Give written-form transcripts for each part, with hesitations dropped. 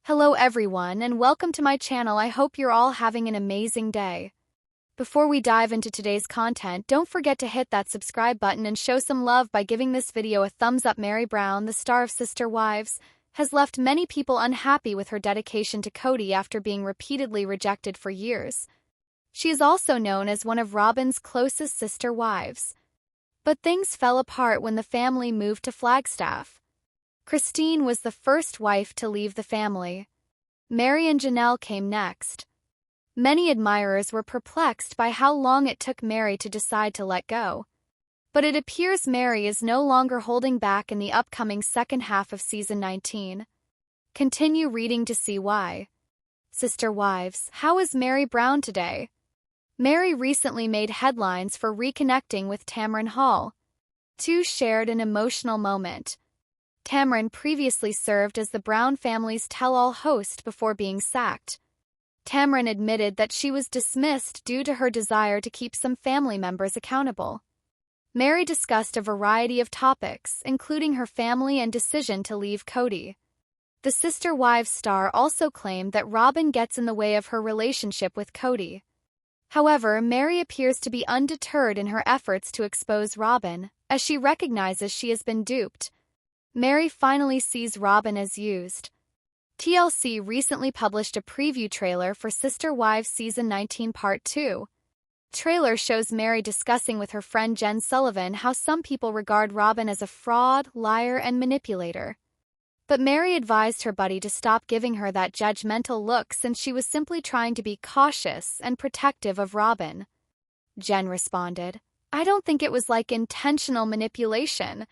Hello everyone and welcome to my channel. I hope you're all having an amazing day. Before we dive into today's content, don't forget to hit that subscribe button and show some love by giving this video a thumbs up. Meri Brown, the star of Sister Wives, has left many people unhappy with her dedication to Kody after being repeatedly rejected for years. She is also known as one of Robyn's closest sister wives. But things fell apart when the family moved to Flagstaff. Christine was the first wife to leave the family. Meri and Janelle came next. Many admirers were perplexed by how long it took Meri to decide to let go. But it appears Meri is no longer holding back in the upcoming second half of Season 19. Continue reading to see why. Sister Wives, how is Meri Brown today? Meri recently made headlines for reconnecting with Tamron Hall. Two shared an emotional moment. Tamron previously served as the Brown family's tell-all host before being sacked. Tamron admitted that she was dismissed due to her desire to keep some family members accountable. Meri discussed a variety of topics, including her family and decision to leave Kody. The Sister Wives star also claimed that Robyn gets in the way of her relationship with Kody. However, Meri appears to be undeterred in her efforts to expose Robyn, as she recognizes she has been duped. Meri finally sees Robyn as used. TLC recently published a preview trailer for Sister Wives Season 19 Part 2. Trailer shows Meri discussing with her friend Jen Sullivan how some people regard Robyn as a fraud, liar, and manipulator. But Meri advised her buddy to stop giving her that judgmental look since she was simply trying to be cautious and protective of Robyn. Jen responded, "I don't think it was like intentional manipulation."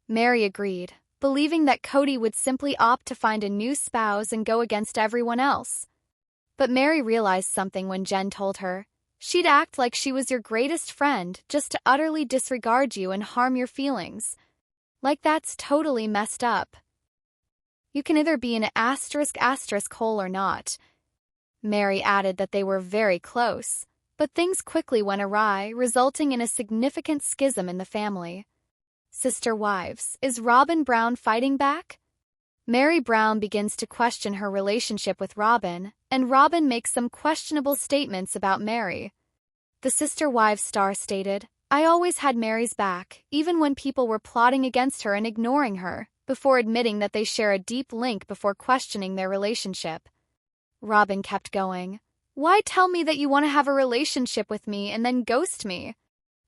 Meri agreed, believing that Kody would simply opt to find a new spouse and go against everyone else. But Meri realized something when Jen told her, "She'd act like she was your greatest friend just to utterly disregard you and harm your feelings. Like that's totally messed up. You can either be an asterisk hole or not." Meri added that they were very close, but things quickly went awry, resulting in a significant schism in the family. Sister Wives, is Robyn Brown fighting back? Meri Brown begins to question her relationship with Robyn, and Robyn makes some questionable statements about Meri. The Sister Wives star stated, "I always had Meri's back, even when people were plotting against her and ignoring her," before admitting that they share a deep link before questioning their relationship. Robyn kept going, "Why tell me that you want to have a relationship with me and then ghost me?"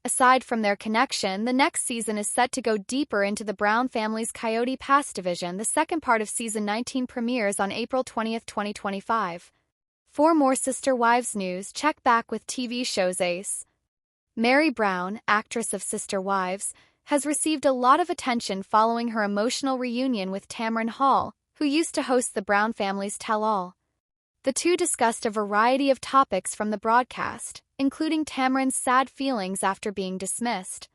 Aside from their connection, the next season is set to go deeper into the Brown family's Coyote Pass division. The second part of Season 19 premieres on April 20, 2025. For more Sister Wives news, check back with TV shows Ace. Meri Brown, actress of Sister Wives, has received a lot of attention following her emotional reunion with Tamron Hall, who used to host the Brown family's tell-all. The two discussed a variety of topics from the broadcast, including Tamron's sad feelings after being dismissed.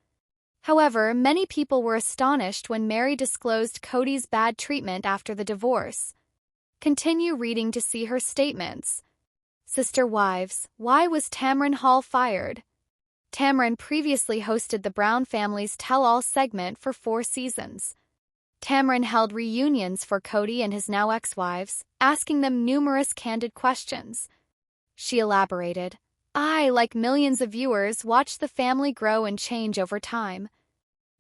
However, many people were astonished when Meri disclosed Kody's bad treatment after the divorce. Continue reading to see her statements. Sister Wives, why was Tamron Hall fired? Tamron previously hosted the Brown family's tell-all segment for 4 seasons. Tamron held reunions for Kody and his now ex-wives, asking them numerous candid questions. She elaborated, "I, like millions of viewers, watched the family grow and change over time."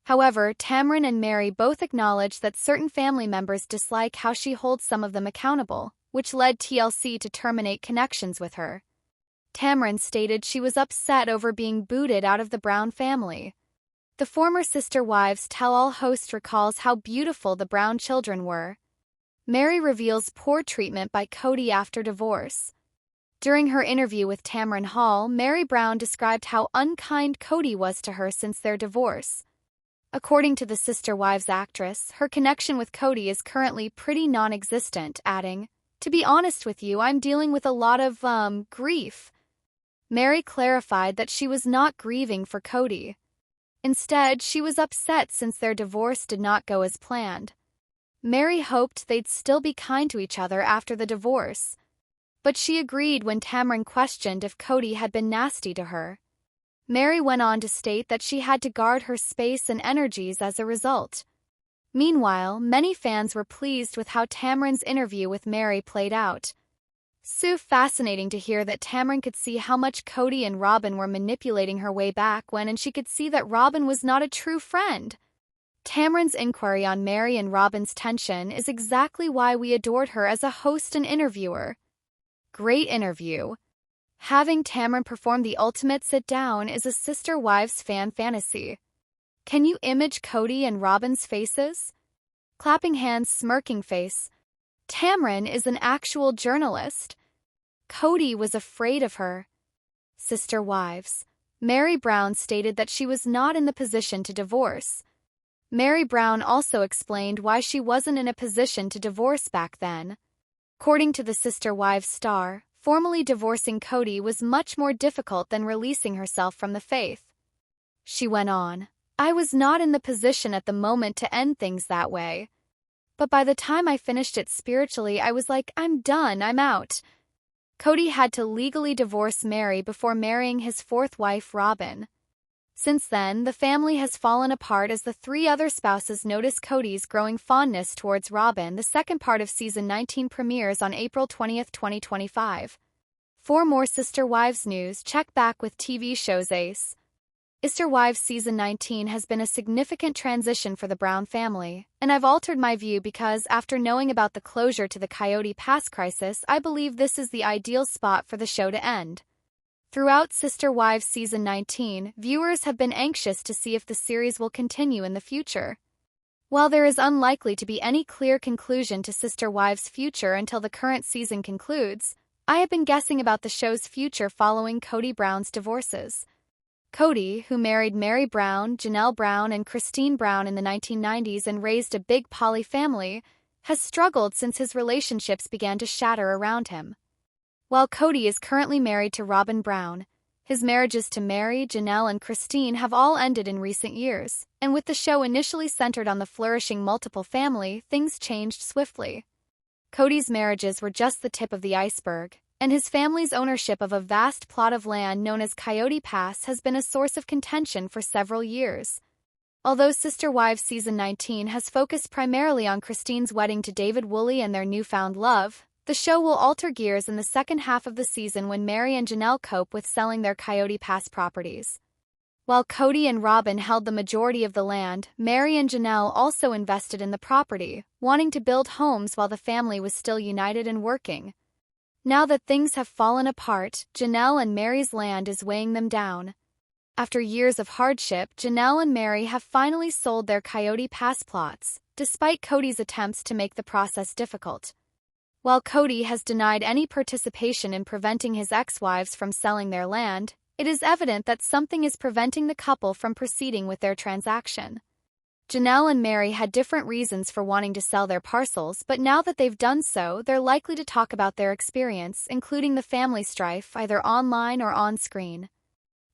However, Tamron and Meri both acknowledged that certain family members dislike how she holds some of them accountable, which led TLC to terminate connections with her. Tamron stated she was upset over being booted out of the Brown family. The former Sister Wives tell-all host recalls how beautiful the Brown children were. Meri reveals poor treatment by Kody after divorce. During her interview with Tamron Hall, Meri Brown described how unkind Kody was to her since their divorce. According to the Sister Wives actress, her connection with Kody is currently pretty non-existent, adding, "To be honest with you, I'm dealing with a lot of, grief." Meri clarified that she was not grieving for Kody. Instead, she was upset since their divorce did not go as planned. Meri hoped they'd still be kind to each other after the divorce. But she agreed when Tamron questioned if Kody had been nasty to her. Meri went on to state that she had to guard her space and energies as a result. Meanwhile, many fans were pleased with how Tamron's interview with Mary played out. So fascinating to hear that Tamron could see how much Kody and Robin were manipulating her way back when, and she could see that Robin was not a true friend. Tamron's inquiry on Mary and Robin's tension is exactly why we adored her as a host and interviewer. Great interview. Having Tamron perform the ultimate sit-down is a sister-wives fan fantasy. Can you image Kody and Robin's faces? Clapping hands, smirking face. Tamron is an actual journalist. Kody was afraid of her. Sister wives. Mary Brown stated that she was not in the position to divorce. Mary Brown also explained why she wasn't in a position to divorce back then. According to the Sister Wives star, formally divorcing Kody was much more difficult than releasing herself from the faith. She went on, "I was not in the position at the moment to end things that way. But by the time I finished it spiritually, I was like, I'm done, I'm out." Kody had to legally divorce Mary before marrying his fourth wife, Robin. Since then, the family has fallen apart as the three other spouses notice Kody's growing fondness towards Robin. The second part of Season 19 premieres on April 20, 2025. For more Sister Wives news, check back with TV shows Ace. Sister Wives Season 19 has been a significant transition for the Brown family, and I've altered my view because, after knowing about the closure to the Coyote Pass crisis, I believe this is the ideal spot for the show to end. Throughout Sister Wives Season 19, viewers have been anxious to see if the series will continue in the future. While there is unlikely to be any clear conclusion to Sister Wives' future until the current season concludes, I have been guessing about the show's future following Kody Brown's divorces. Kody, who married Mary Brown, Janelle Brown, and Christine Brown in the 1990s and raised a big poly family, has struggled since his relationships began to shatter around him. While Kody is currently married to Robin Brown, his marriages to Mary, Janelle, and Christine have all ended in recent years, and with the show initially centered on the flourishing multiple family, things changed swiftly. Kody's marriages were just the tip of the iceberg, and his family's ownership of a vast plot of land known as Coyote Pass has been a source of contention for several years. Although Sister Wives Season 19 has focused primarily on Christine's wedding to David Woolley and their newfound love, the show will alter gears in the second half of the season when Mary and Janelle cope with selling their Coyote Pass properties. While Kody and Robin held the majority of the land, Mary and Janelle also invested in the property, wanting to build homes while the family was still united and working. Now that things have fallen apart, Janelle and Mary's land is weighing them down. After years of hardship, Janelle and Mary have finally sold their Coyote Pass plots, despite Kody's attempts to make the process difficult. While Kody has denied any participation in preventing his ex-wives from selling their land, it is evident that something is preventing the couple from proceeding with their transaction. Janelle and Mary had different reasons for wanting to sell their parcels, but now that they've done so, they're likely to talk about their experience, including the family strife, either online or on-screen.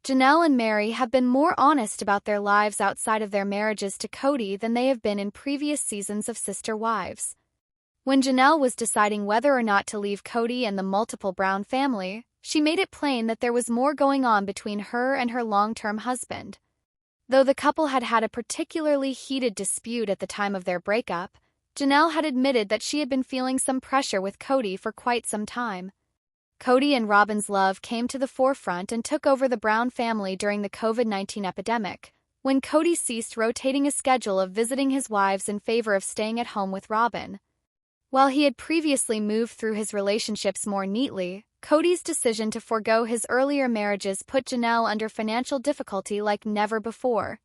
Janelle and Mary have been more honest about their lives outside of their marriages to Kody than they have been in previous seasons of Sister Wives. When Janelle was deciding whether or not to leave Kody and the multiple Brown family, she made it plain that there was more going on between her and her long-term husband. Though the couple had had a particularly heated dispute at the time of their breakup, Janelle had admitted that she had been feeling some pressure with Kody for quite some time. Kody and Robin's love came to the forefront and took over the Brown family during the COVID-19 epidemic, when Kody ceased rotating a schedule of visiting his wives in favor of staying at home with Robin. While he had previously moved through his relationships more neatly, Kody's decision to forego his earlier marriages put Janelle under financial difficulty like never before.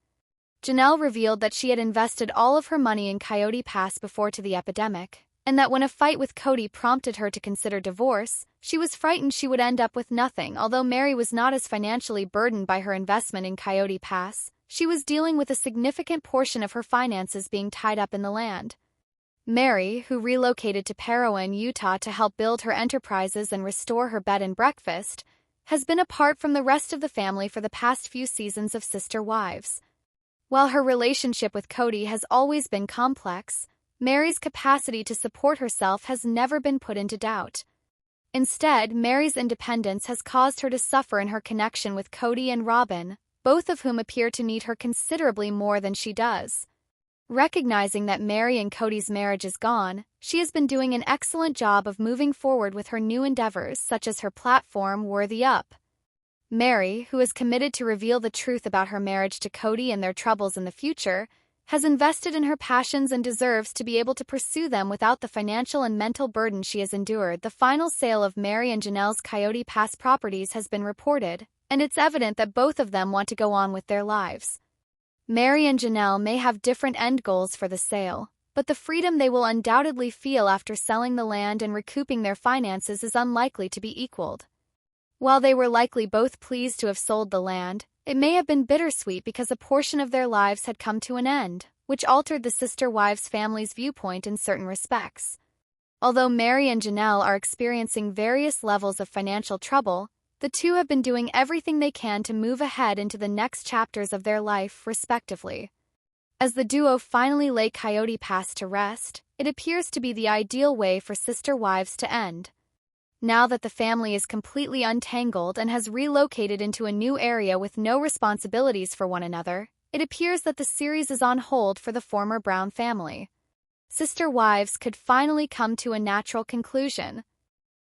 Janelle revealed that she had invested all of her money in Coyote Pass before to the epidemic, and that when a fight with Kody prompted her to consider divorce, she was frightened she would end up with nothing. Although Mary was not as financially burdened by her investment in Coyote Pass, she was dealing with a significant portion of her finances being tied up in the land. Mary, who relocated to Parowan, Utah to help build her enterprises and restore her bed and breakfast, has been apart from the rest of the family for the past few seasons of Sister Wives. While her relationship with Kody has always been complex, Mary's capacity to support herself has never been put into doubt. Instead, Mary's independence has caused her to suffer in her connection with Kody and Robin, both of whom appear to need her considerably more than she does. Recognizing that Mary and Kody's marriage is gone, she has been doing an excellent job of moving forward with her new endeavors, such as her platform Worthy Up. Mary, who is committed to reveal the truth about her marriage to Kody and their troubles in the future, has invested in her passions and deserves to be able to pursue them without the financial and mental burden she has endured. The final sale of Mary and Janelle's Kody Pass properties has been reported, and it's evident that both of them want to go on with their lives. Mary and Janelle may have different end goals for the sale, but the freedom they will undoubtedly feel after selling the land and recouping their finances is unlikely to be equaled. While they were likely both pleased to have sold the land, it may have been bittersweet because a portion of their lives had come to an end, which altered the sister wives' family's viewpoint in certain respects. Although Mary and Janelle are experiencing various levels of financial trouble, the two have been doing everything they can to move ahead into the next chapters of their life, respectively. As the duo finally lay Kody Pass to rest, it appears to be the ideal way for sister wives to end. Now that the family is completely untangled and has relocated into a new area with no responsibilities for one another, it appears that the series is on hold for the former Brown family. Sister wives could finally come to a natural conclusion.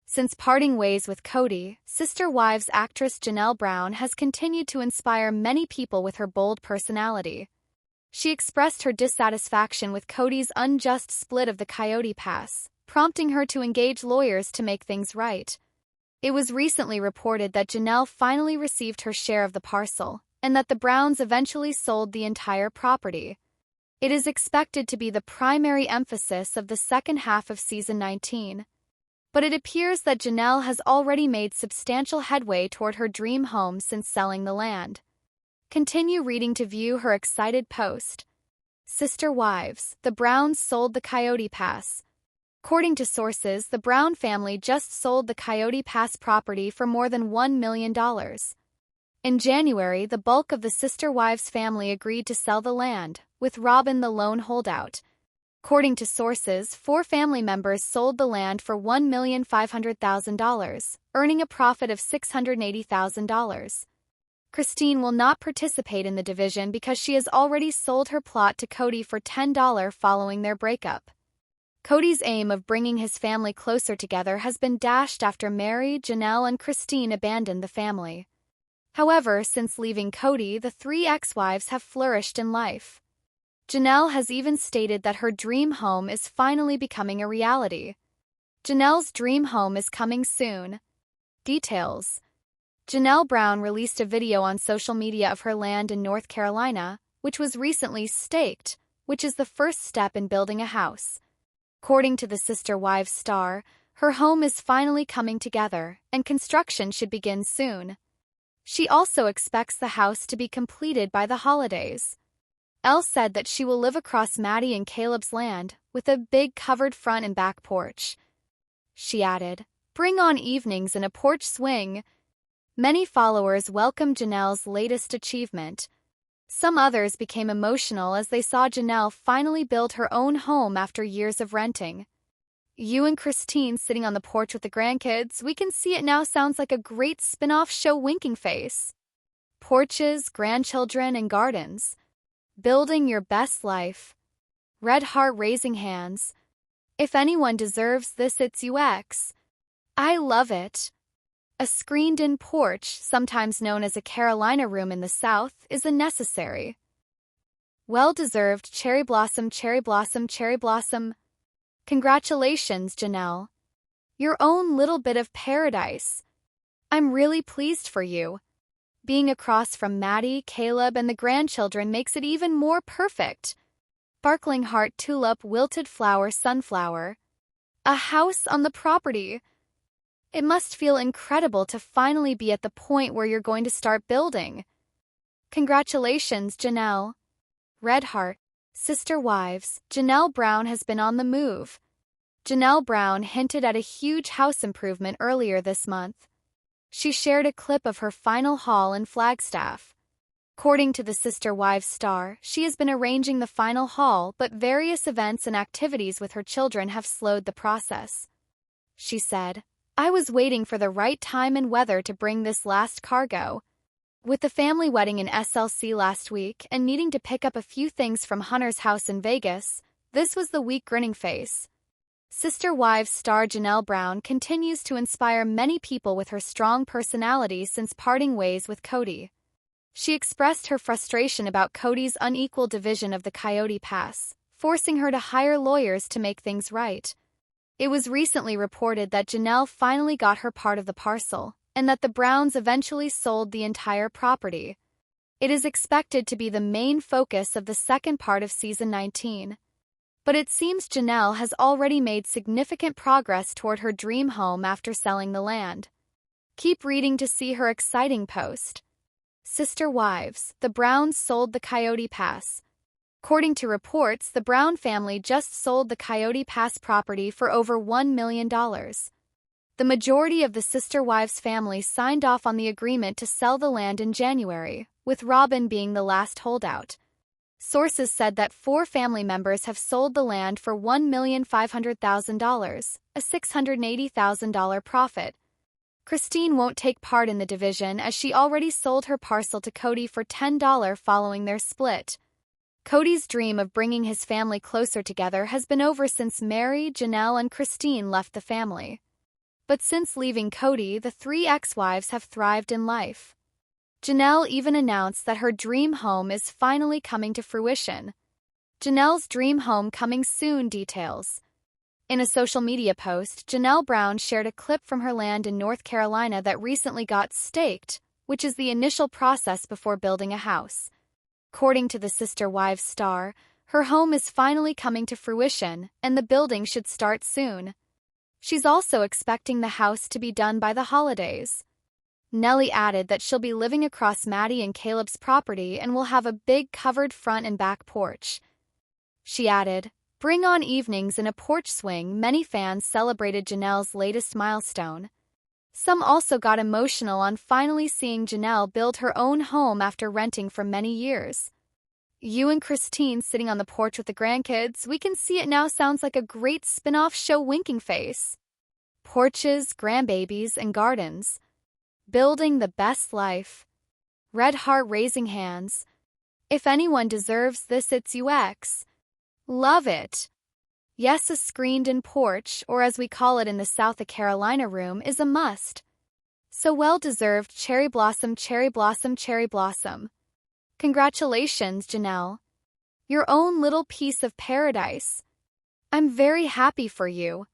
Since parting ways with Kody, Sister Wives actress Janelle Brown has continued to inspire many people with her bold personality. She expressed her dissatisfaction with Kody's unjust split of the Kody Pass, prompting her to engage lawyers to make things right. It was recently reported that Janelle finally received her share of the parcel, and that the Browns eventually sold the entire property. It is expected to be the primary emphasis of the second half of season 19. But it appears that Janelle has already made substantial headway toward her dream home since selling the land. Continue reading to view her excited post. Sister Wives, the Browns sold the Kody Pass. According to sources, the Brown family just sold the Kody Pass property for more than $1 million. In January, the bulk of the Sister Wives family agreed to sell the land, with Robin the lone holdout. According to sources, 4 family members sold the land for $1,500,000, earning a profit of $680,000. Christine will not participate in the division because she has already sold her plot to Kody for $10 following their breakup. Kody's aim of bringing his family closer together has been dashed after Mary, Janelle, and Christine abandoned the family. However, since leaving Kody, the 3 ex-wives have flourished in life. Janelle has even stated that her dream home is finally becoming a reality. Janelle's dream home is coming soon. Details: Janelle Brown released a video on social media of her land in North Carolina, which was recently staked, which is the first step in building a house. According to the Sister Wives star, her home is finally coming together, and construction should begin soon. She also expects the house to be completed by the holidays. Elle said that she will live across Maddie and Caleb's land, with a big covered front and back porch. She added, "Bring on evenings and a porch swing." Many followers welcomed Janelle's latest achievement. Some others became emotional as they saw Janelle finally build her own home after years of renting. "You and Christine sitting on the porch with the grandkids, we can see it now, sounds like a great spin-off show, winking face. Porches, grandchildren, and gardens. Building your best life." Red heart raising hands. "If anyone deserves this, it's UX. I love it." A screened-in porch, sometimes known as a Carolina room in the South, is a necessary. Well-deserved cherry blossom, cherry blossom, cherry blossom. Congratulations, Janelle. Your own little bit of paradise. I'm really pleased for you. Being across from Maddie, Caleb, and the grandchildren makes it even more perfect. Sparkling heart, tulip, wilted flower, sunflower. A house on the property. It must feel incredible to finally be at the point where you're going to start building. Congratulations, Janelle. Red heart. Sister Wives, Janelle Brown has been on the move. Janelle Brown hinted at a huge house improvement earlier this month. She shared a clip of her final haul in Flagstaff. According to the Sister Wives star, she has been arranging the final haul, but various events and activities with her children have slowed the process. She said, "I was waiting for the right time and weather to bring this last cargo. With the family wedding in SLC last week and needing to pick up a few things from Hunter's house in Vegas, this was the week grinning face. Sister Wives star Janelle Brown continues to inspire many people with her strong personality since parting ways with Kody. She expressed her frustration about Kody's unequal division of the Coyote Pass, forcing her to hire lawyers to make things right. It was recently reported that Janelle finally got her part of the parcel, and that the Browns eventually sold the entire property. It is expected to be the main focus of the second part of season 19. But it seems Janelle has already made significant progress toward her dream home after selling the land. Keep reading to see her exciting post. Sister Wives, the Browns sold the Coyote Pass. According to reports, the Brown family just sold the Coyote Pass property for over $1 million. The majority of the Sister Wives family signed off on the agreement to sell the land in January, with Robin being the last holdout. Sources said that 4 family members have sold the land for $1,500,000, a $680,000 profit. Christine won't take part in the division as she already sold her parcel to Kody for $10 following their split. Kody's dream of bringing his family closer together has been over since Mary, Janelle, and Christine left the family. But since leaving Kody, the 3 ex-wives have thrived in life. Janelle even announced that her dream home is finally coming to fruition. Janelle's dream home coming soon details. In a social media post, Janelle Brown shared a clip from her land in North Carolina that recently got staked, which is the initial process before building a house. According to the Sister Wives star, her home is finally coming to fruition, and the building should start soon. She's also expecting the house to be done by the holidays. Nellie added that she'll be living across Maddie and Caleb's property and will have a big covered front and back porch. She added, "Bring on evenings in a porch swing." Many fans celebrated Janelle's latest milestone. Some also got emotional on finally seeing Janelle build her own home after renting for many years. "You and Christine sitting on the porch with the grandkids, we can see it now." Sounds like a great spin-off show. Winking face. Porches, grandbabies, and gardens. Building the best life. Red heart raising hands. If anyone deserves this, it's UX. Love it. Yes, a screened-in porch, or as we call it in the South Carolina room, is a must. So well-deserved. Cherry blossom, cherry blossom, cherry blossom. Congratulations, Janelle. Your own little piece of paradise. I'm very happy for you.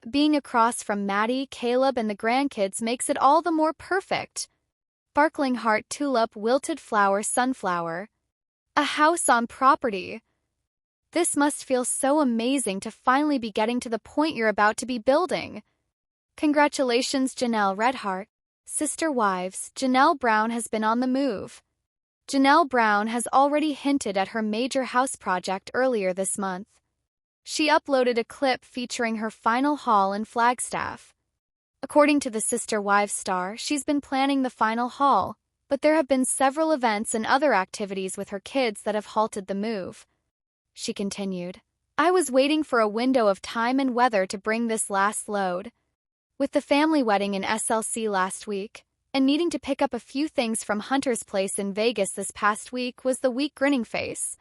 Being across from Maddie, Caleb, and the grandkids makes it all the more perfect. Sparkling heart, tulip, wilted flower, sunflower. A house on property. This must feel so amazing to finally be getting to the point you're about to be building. Congratulations, Janelle. Red heart. Sister Wives, Janelle Brown has been on the move. Janelle Brown has already hinted at her major house project earlier this month. She uploaded a clip featuring her final haul in Flagstaff. According to the Sister Wives star, she's been planning the final haul, but there have been several events and other activities with her kids that have halted the move. She continued, "I was waiting for a window of time and weather to bring this last load. With the family wedding in SLC last week, and needing to pick up a few things from Hunter's place in Vegas this past week was the week grinning face."